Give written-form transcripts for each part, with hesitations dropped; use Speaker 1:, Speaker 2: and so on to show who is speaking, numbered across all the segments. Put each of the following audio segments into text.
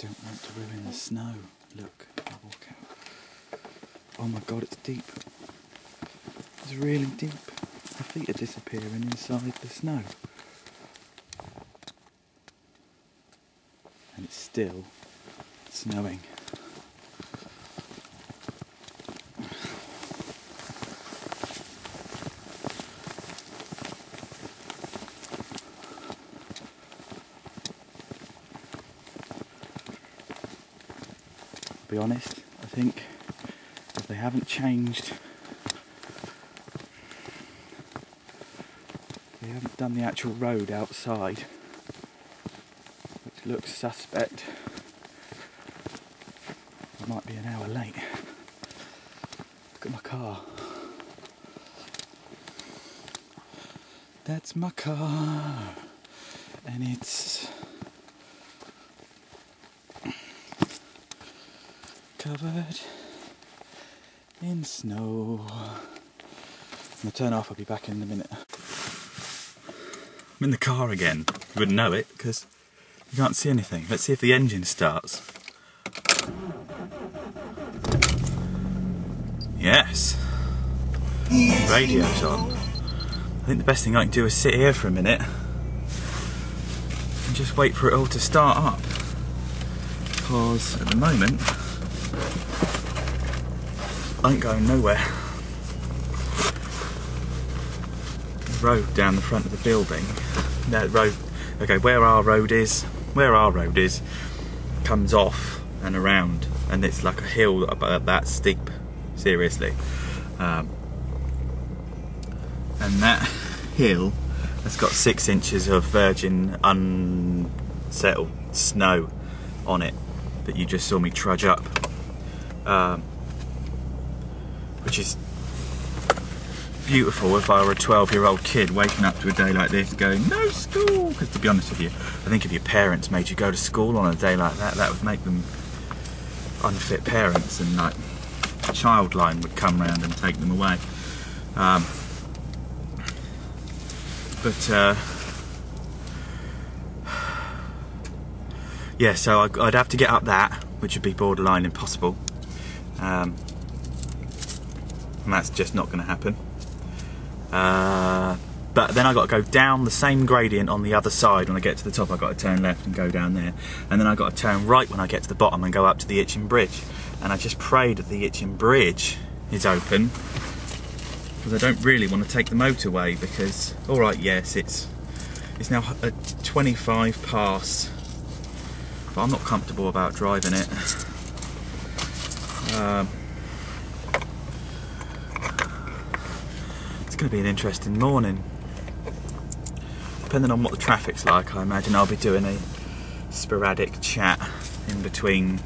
Speaker 1: Don't want to ruin the snow. Look, I walk out. Oh my god, it's deep. It's really deep. My feet are disappearing inside the snow. And it's still snowing. To be honest, I think if they haven't changed, they haven't done the actual road outside, which looks suspect. I might be an hour late. Look at my car. That's my car, and it's covered in snow. I'm gonna turn off, I'll be back in a minute. I'm in the car again. You wouldn't know it because you can't see anything. Let's see if the engine starts. Yes. The radio's on. I think the best thing I can do is sit here for a minute and just wait for it all to start up. Because at the moment, I ain't going nowhere. The road down the front of the building, that road, okay, where our road is, comes off and around, and it's like a hill about that steep, seriously. And that hill has got 6 inches of virgin unsettled snow on it that you just saw me trudge up. Which is beautiful if I were a 12-year-old kid waking up to a day like this going, no school! Because to be honest with you, I think if your parents made you go to school on a day like that, that would make them unfit parents, and like a child line would come round and take them away. Yeah, so I'd have to get up that, which would be borderline impossible. And that's just not going to happen. But then I've got to go down the same gradient on the other side. When I get to the top, I've got to turn left and go down there. And then I've got to turn right when I get to the bottom and go up to the Itchen Bridge. And I just pray that the Itchen Bridge is open, because I don't really want to take the motorway, because, alright, yes, it's now a 25 past, but I'm not comfortable about driving it. It's going to be an interesting morning. Depending on what the traffic's like, I imagine I'll be doing a sporadic chat in between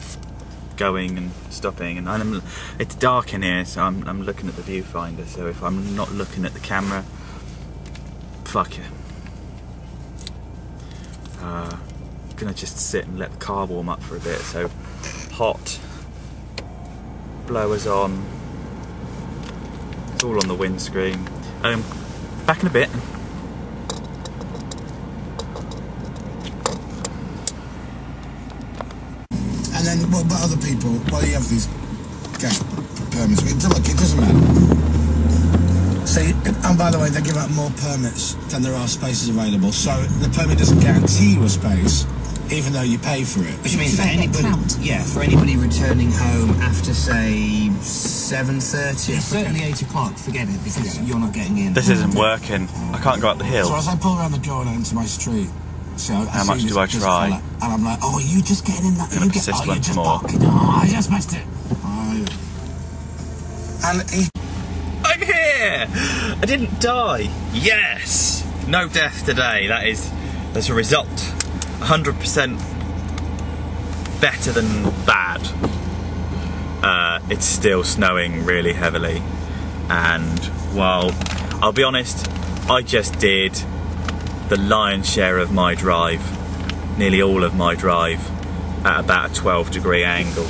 Speaker 1: going and stopping. And it's dark in here, so I'm looking at the viewfinder, so if I'm not looking at the camera, fuck you. I'm gonna just sit and let the car warm up for a bit. So hot, blowers on, it's all on the windscreen. Back in a bit.
Speaker 2: And then, well, but other people, well, you have these gas permits. Look, it doesn't matter. So, and by the way, they give out more permits than there are spaces available. So the permit doesn't guarantee you a space, even though you pay for it.
Speaker 3: Which means for anybody, for anybody returning home after, say, 7:30, certainly 8 o'clock, forget it, because you're not getting in.
Speaker 1: This isn't working. I can't go up the hill.
Speaker 2: So as I pull around the corner into my street, so
Speaker 1: how much do I try?
Speaker 2: And I'm like, oh, are you just getting in that?
Speaker 1: I'm going to persist once more.
Speaker 2: Oh, I just missed it. Oh, yeah. And
Speaker 1: I'm here! I didn't die. Yes! No death today. That's a result. 100% better than bad. It's still snowing really heavily, and while I'll be honest, I just did the lion's share of my drive, nearly all of my drive, at about a 12-degree angle,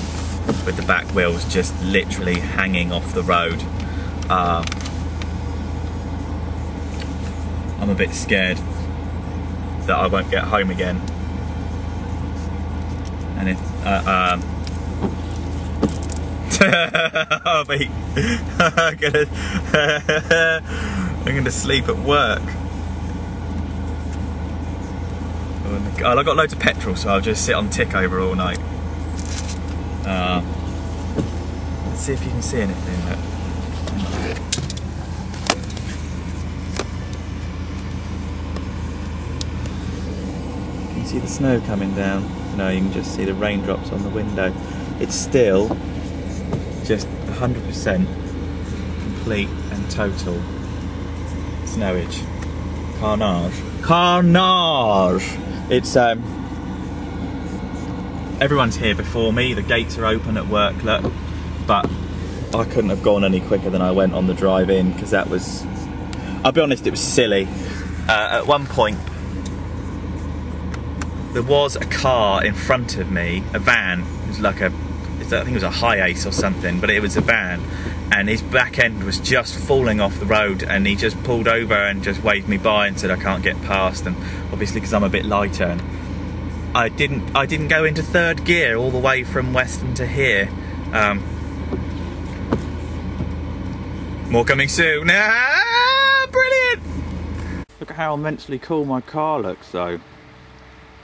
Speaker 1: with the back wheels just literally hanging off the road. I'm a bit scared that I won't get home again, And if I'm gonna sleep at work. Oh, I've got loads of petrol, so I'll just sit on tick over all night. Let's see if you can see anything. Look. Can you see the snow coming down? No, you can just see the raindrops on the window. It's still just 100% complete and total snowage. Carnage. Carnage! It's everyone's here before me. The gates are open at work, look, but I couldn't have gone any quicker than I went on the drive in, because that was, I'll be honest, it was silly. At one point there was a car in front of me, a van. It was like I think it was a Hi-Ace or something, but it was a van, and his back end was just falling off the road, and he just pulled over and just waved me by and said I can't get past. And obviously, because I'm a bit lighter, and I didn't go into third gear all the way from Weston to here. More coming soon. Ah, brilliant! Look at how immensely cool my car looks, though.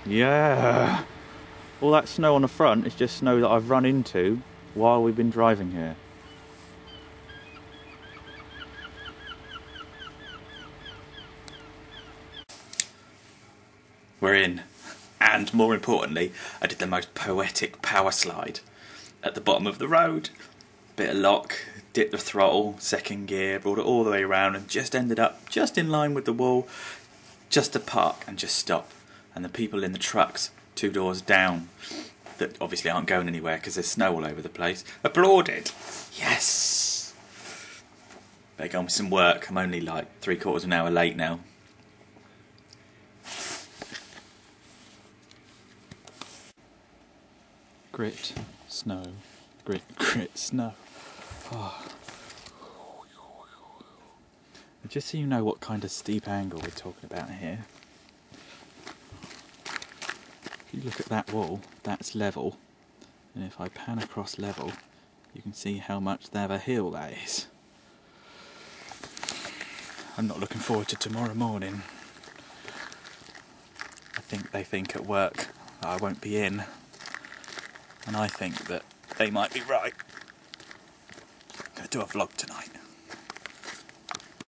Speaker 1: Yeah. All that snow on the front is just snow that I've run into while we've been driving here. We're in. And more importantly, I did the most poetic power slide at the bottom of the road. Bit of lock, dipped the throttle, second gear, brought it all the way around, and just ended up just in line with the wall, just to park and just stop. And the people in the trucks 2 doors down, that obviously aren't going anywhere because there's snow all over the place, applauded. Yes! They got me some work. I'm only like 3/4 of an hour late now. Grit, snow, grit, grit, snow. Oh. Just so you know what kind of steep angle we're talking about here. If you look at that wall, that's level, and if I pan across level, you can see how much of a hill that is. I'm not looking forward to tomorrow morning. I think they think at work that I won't be in, and I think that they might be right. I'm going to do a vlog tonight.